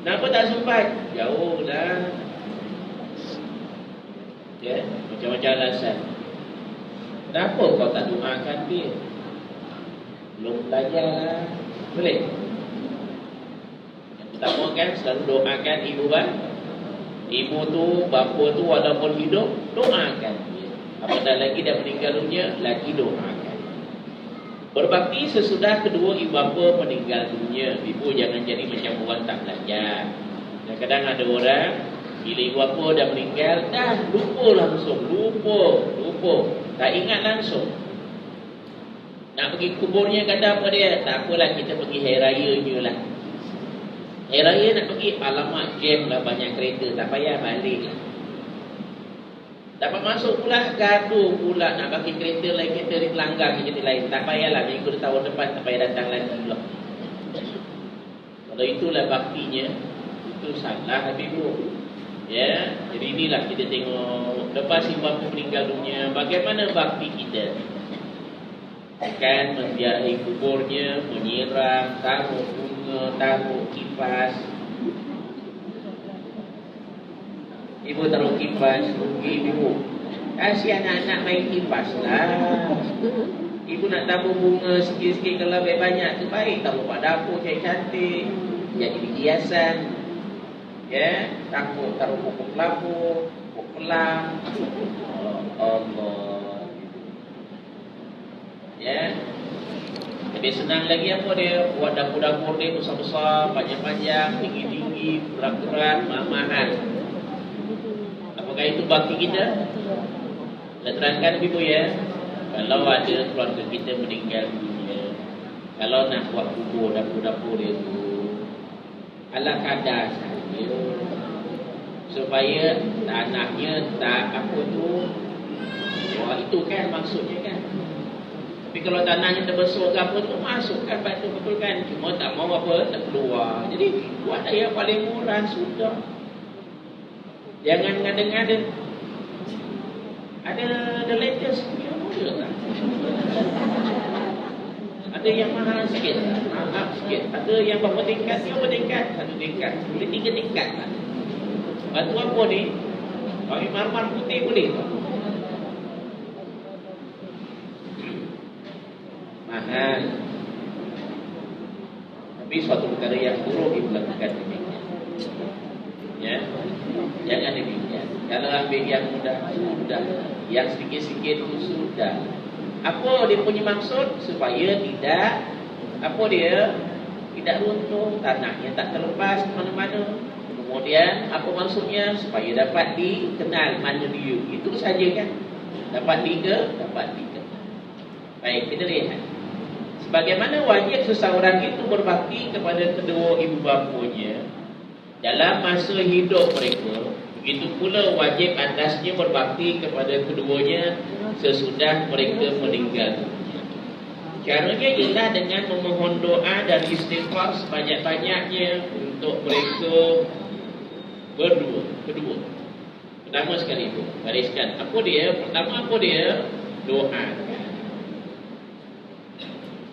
Kenapa tak sempat? Jauh dah. Ya, macam-macam alasan. Kenapa kau tak doakan dia? Belum belajar lah. Boleh? Yang pertama kan selalu doakan ibu kan. Ibu tu, bapa tu walaupun hidup, doakan dia. Apatah lagi dah meninggal dunia, lagi doakan. Berbakti sesudah kedua ibu bapa meninggal dunia. Ibu jangan jadi macam orang tak belajar. Kadang-kadang ada orang bila ibu bapa dah meninggal, dah lupa langsung. Lupa. Tak ingat langsung. Nak pergi kuburnya kata apa dia? Tak apalah, kita pergi hari raya je lah. Hari raya nak pergi, alamak jam lah, banyak kereta, tak payah balik lah. Dapat masuk pula, gaduh pula nak pakai kereta lain, kereta langgar kereta lain. Tak payahlah, minggu tahun depan tak payah datang lagi pula. Kalau itulah baktinya, itu salah Habibur. Ya, jadi inilah kita tengok lepas ibu bapa meninggal dunia, bagaimana bakti kita. Akan menziarahi kuburnya, menyiram, taruh bunga, taruh kipas. Ibu taruh kipas, rugi ibu. Kasih anak-anak main kipas lah. Ibu nak tabur bunga sikit-sikit, kalau banyak tu baik. Taruh pada dapur cantik-cantik, jadi hiasan. Ya, taruh pokok kelapa, pokok pelang. Allah. Ya. Lebih senang lagi apa dia? Buat dapur-dapur dia besar-besar, panjang-panjang, tinggi-tinggi, berat-berat, mahal-mahal. Apakah itu bakti kita? Saya terangkan ibu ya. Kalau ada keluarga kita meninggal dunia, kalau nak buat kubur dapur-dapur dia tu ala kadar saja, supaya tanahnya tak apa tu. Wah, itu kan maksudnya kan. Tapi kalau tanahnya terbesar ke apa tu, masukkan batu betul kan. Cuma tak mau apa, tak keluar. Jadi buat yang paling murah sudah. Jangan ngada-ngada. Ada the latest punya model tak? Ada yang mahal sikit, mahal sikit. Ada yang berapa tingkat, berapa tingkat? Satu tingkat, boleh 3 tingkat tak? Batu apa ni? Bagi marmar putih boleh tak? Mahal. Tapi suatu perkara yang buruk ibu lakukan demikian. Ya, jangan demikian. Kalau ambil yang mudah, sudah. Yang sedikit-sedikit itu sudah. Apa dia punya maksud? Supaya tidak, apa dia? Tidak runtuh, tanahnya tak terlepas ke mana-mana. Kemudian, apa maksudnya? Supaya dapat dikenal mana dia. Itu saja kan? Dapat dikenal. Baik, kita lihat. Sebagaimana wajib seseorang itu berbakti kepada kedua ibu bapanya dalam masa hidup mereka, begitu pula wajib atasnya berbakti kepada keduanya sesudah mereka meninggal. Caranya ialah dengan memohon doa dan istighfar sebanyak-banyaknya untuk mereka kedua. Pertama sekali itu, gariskan. Pertama apa dia? Doa.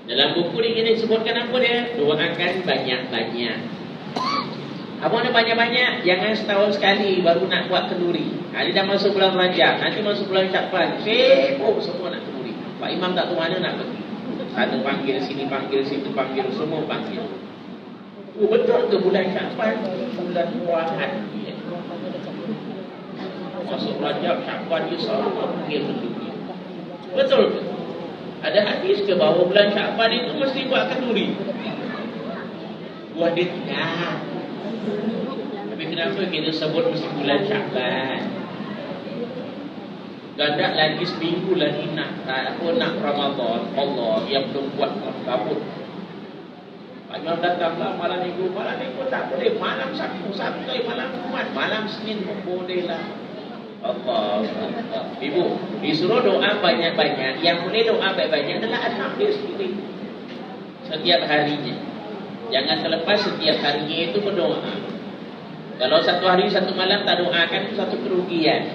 Dalam buku ini disebutkan apa dia? Doakan banyak-banyak. Apa nak banyak-banyak? Jangan setahun sekali baru nak buat kenduri. Dia dah masuk bulan Rajab, nanti masuk bulan Syakban, sibuk semua nak kenduri. Pak Imam tak tahu mana nak pergi. Satu panggil sini, panggil situ, panggil semua panggil. Betul ke bulan Syakban? Bulan puahan. Masuk Rajab, Syakban dia semua panggil kenduri. Betul ke? Ada hadis ke bahawa bulan Syakban itu mesti buat kenduri? Buat dia tidak. Tapi kenapa kita sebut mesti bulan Syakban? Gadak lagi seminggu lagi nak Ramadan. Allah yang belum buat kabut. Pak Imam datanglah malam minggu tak boleh. Malam Sabtu, malam Jumat, malam Senin pun boleh lah. Allah. Ibu, disuruh doa banyak-banyak. Yang boleh doa banyak-banyak adalah Alhamdulillah sendiri. Setiap harinya. Jangan terlepas setiap harinya itu berdoa. Kalau satu hari satu malam tak doakan, itu satu kerugian.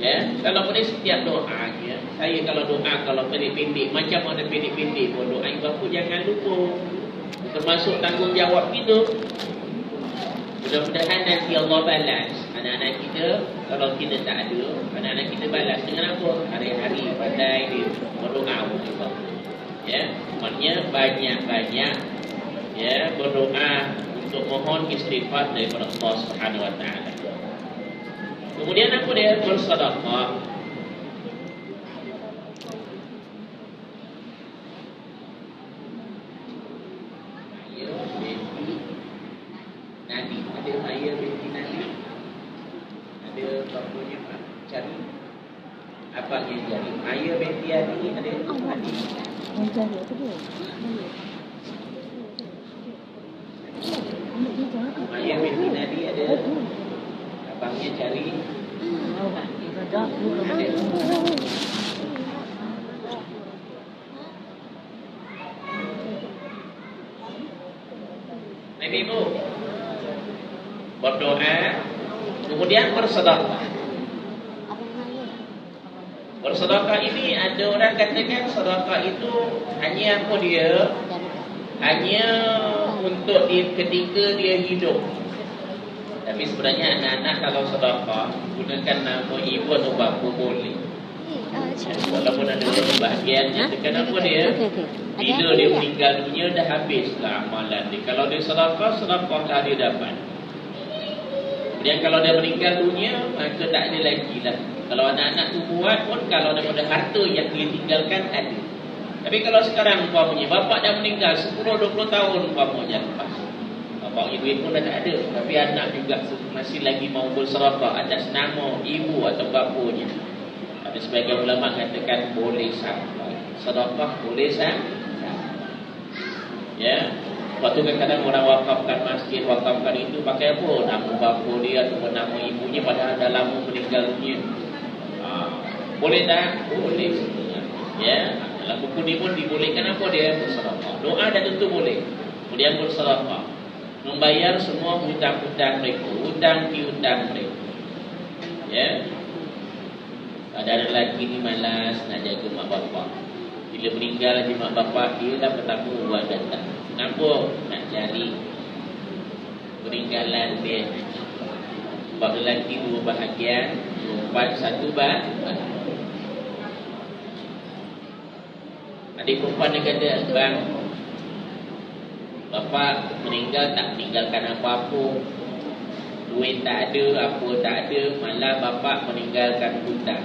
Ya, kalau boleh setiap doanya. Saya kalau doa, kalau pendek-pendek, macam ada pendek-pendek pun doa ibu aku jangan lupa. Termasuk tanggungjawab kita. Mudah-mudahan nanti Allah balas anak-anak kita. Kalau kita tak ada, anak-anak kita balas dengan apa? Hari-hari pandai dia berdoa. Ya, maknanya banyak-banyak ya berdoa untuk mohon istighfar daripada Allah Subhanahu wa taala. Kemudian apa dia? Bersedekah. Apa yang jadi? Ayah binti Adi ada Adi. Yang jadi apa dia? Ayah binti Adi ada. Abangnya cari. Ada. Nabi Ibu berdoa, kemudian bersedekah. Bersedekah ini ada orang katakan sedekah itu hanya apa dia? Hanya untuk ketika dia hidup. Tapi sebenarnya anak-anak kalau sedekah gunakan nama ibu atau bapa boleh. Walaupun ada bahagiannya, kenapa dia? Bila dia meninggal dunia dah habislah amalan dia. Kalau dia sedekah dah dia dapat. Kemudian kalau dia meninggal dunia, maka tak ada lagi lah. Kalau anak-anak tu buat pun, kalau daripada harta yang dia tinggalkan ada. Tapi kalau sekarang umpamanya bapak dah meninggal 10-20 tahun umpamanya lepas, bapaknya duit pun dah tak ada, tapi anak juga masih lagi mau bersedekah atas nama ibu atau bapanya. Ada sebagian ulama katakan boleh sampai sedekah, boleh sampai. Ya. Waktu kadang-kadang orang wakafkan masjid, wakafkan itu pakai apa? Nama bapa dia atau nama ibunya, padahal dah lama meninggal dunia. Boleh tak? Boleh. Ya. Dalam buku ni pun dibolehkan apa dia? Bersedekah. Doa dah tentu boleh. Kemudian bersedekah. Membayar semua hutang-hutang mereka, hutang piutang mereka. Ya. Ada lelaki ni malas nak jaga mak bapak. Bila meninggal je mak bapak, dia dah pertama uang datang. Kenapa? Nak cari peninggalan dia. Sebab lelaki dua bahagian, perempuan satu bahagian. Adik perempuan dia kata, bang, bapak meninggal tak meninggalkan apa-apa. Duit tak ada, apa tak ada, malah bapak meninggalkan hutang.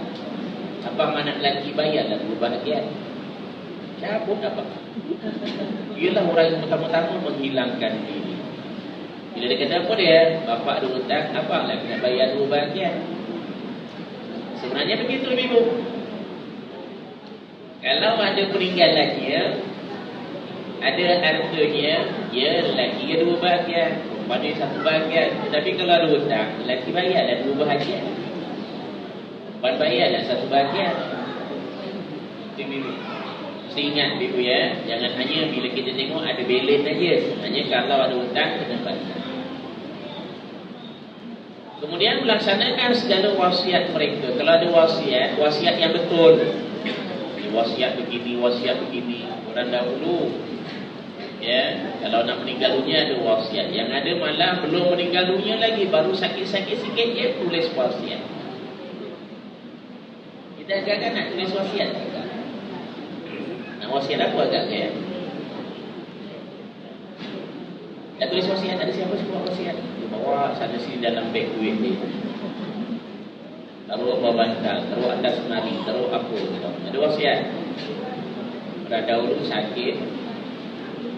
Abang anak lelaki bayarlah dua bahagian. Cabut apa? Ialah orang yang pertama-tama menghilangkan diri. Bila dia kata apa dia? Bapak ada hutang, abang lagi nak bayar dua bahagian. Sebenarnya begitu ibu. Kalau ada peninggalannya, ada hartanya, ya lelaki dia dua bahagian, perempuan dia satu bahagian. Tetapi kalau ada hutang, lelaki bayarlah dua bahagian, perempuan bayarlah satu bahagian. Itu ibu. Mesti ingat ibu ya, jangan hanya bila kita tengok ada balance saja. Hanya kalau ada hutang kena bayar. Kemudian melaksanakan segala wasiat mereka. Kalau ada wasiat, wasiat yang betul. Wasiat begini, orang dahulu. Ya, kalau nak meninggal dunia ada wasiat. Yang ada malah belum meninggal dunia lagi, baru sakit-sakit sikit je tulis wasiat. Kita agak-agak nak tulis wasiat juga. Nak wasiat apa agaknya? Nak tulis wasiat, ada siapa semua wasiat? Dia bawa sana sini dalam beg duit ni. Taruh bawah bantal, taruh atas semari, taruh apa? Ada wasiat. Pada dahulu sakit,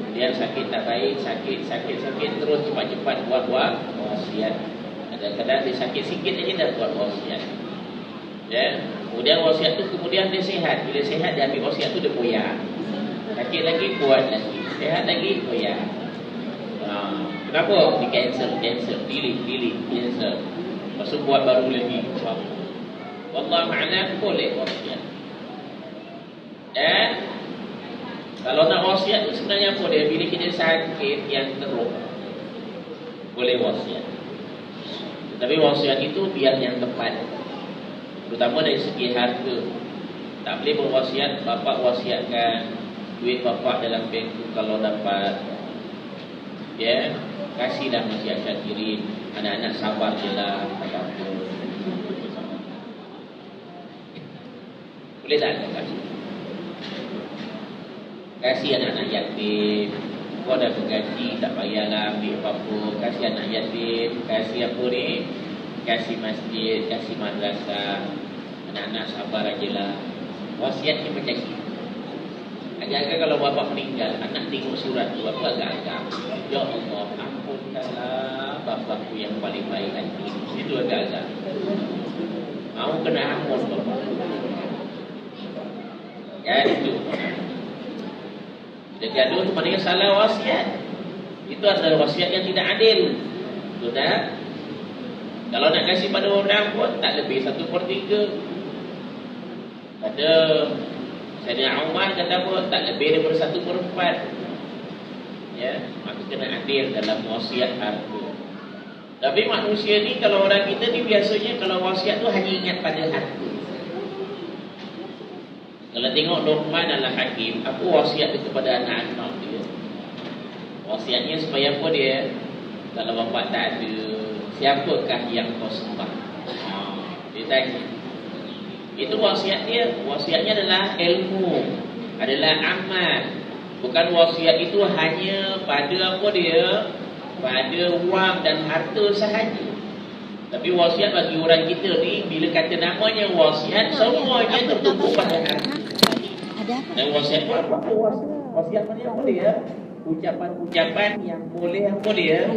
kemudian sakit tak baik, sakit, terus cepat-cepat buat wasiat. Kadang-kadang dia sakit sikit aja dah buat wasiat. Ya, kemudian wasiat tu kemudian dia sihat. Bila sihat dia ambil wasiat tu dia koyak. Sakit lagi buat lagi, sihat lagi koyak. Kenapa? Di cancel, delete, cancel. Lepas tu buat baru lagi. Wallahu a'lam, boleh wasiat. Dan kalau nak wasiat tu sebenarnya apa dia? Bila kita sakit yang teruk, boleh wasiat. Tapi wasiat itu biar yang tepat, terutama dari segi harta. Tak boleh berwasiat, bapak wasiatkan duit bapak dalam bank tu kalau dapat, ya, kasihlah masih syakirin. Anak-anak sabar je lah, apa-apa. Boleh tak kasih? Kasih anak-anak yatim. Kau dah bergaji, tak payahlah ambil apa-apa. Kasih anak yatim, kasih apa ni? Kasih masjid, kasih madrasah. Anak-anak sabar aje lah. Wasiatnya macam itu. Agak-agak kalau bapak meninggal, anak tengok surat tu, apa agak-agak? Ya Allah, ampunkanlah bapakku yang paling baik hati. Itu agak-agak. Mau kena ampun bapak. Ya itu. Jadi gaduh itu maknanya salah wasiat. Itu adalah wasiat yang tidak adil. Sudah. Kalau nak kasih pada orang pun tak lebih 1/3. Ada Sayyidina Umar kata apa? Tak lebih daripada 1/4. Ya, maka kena adil dalam wasiat harta. Tapi manusia ni, kalau orang kita ni biasanya kalau wasiat tu hanya ingat pada harta. Kalau tengok Luqman Al-Hakim, apa wasiat dia kepada anak-anak dia? Wasiatnya supaya apa dia? Kalau bapa tak ada, siapakah yang kau sembah? Dia tanya. Itu wasiat dia. Wasiatnya adalah ilmu, adalah amal. Bukan wasiat itu hanya pada apa dia? Pada wang dan harta sahaja. Tapi wasiat bagi orang kita ni, bila kata namanya wasiat, semuanya tertumpu pada harta. Dan wasiat itu apa? Wasiat mana apa dia? Ucapan-ucapan yang boleh apa dia?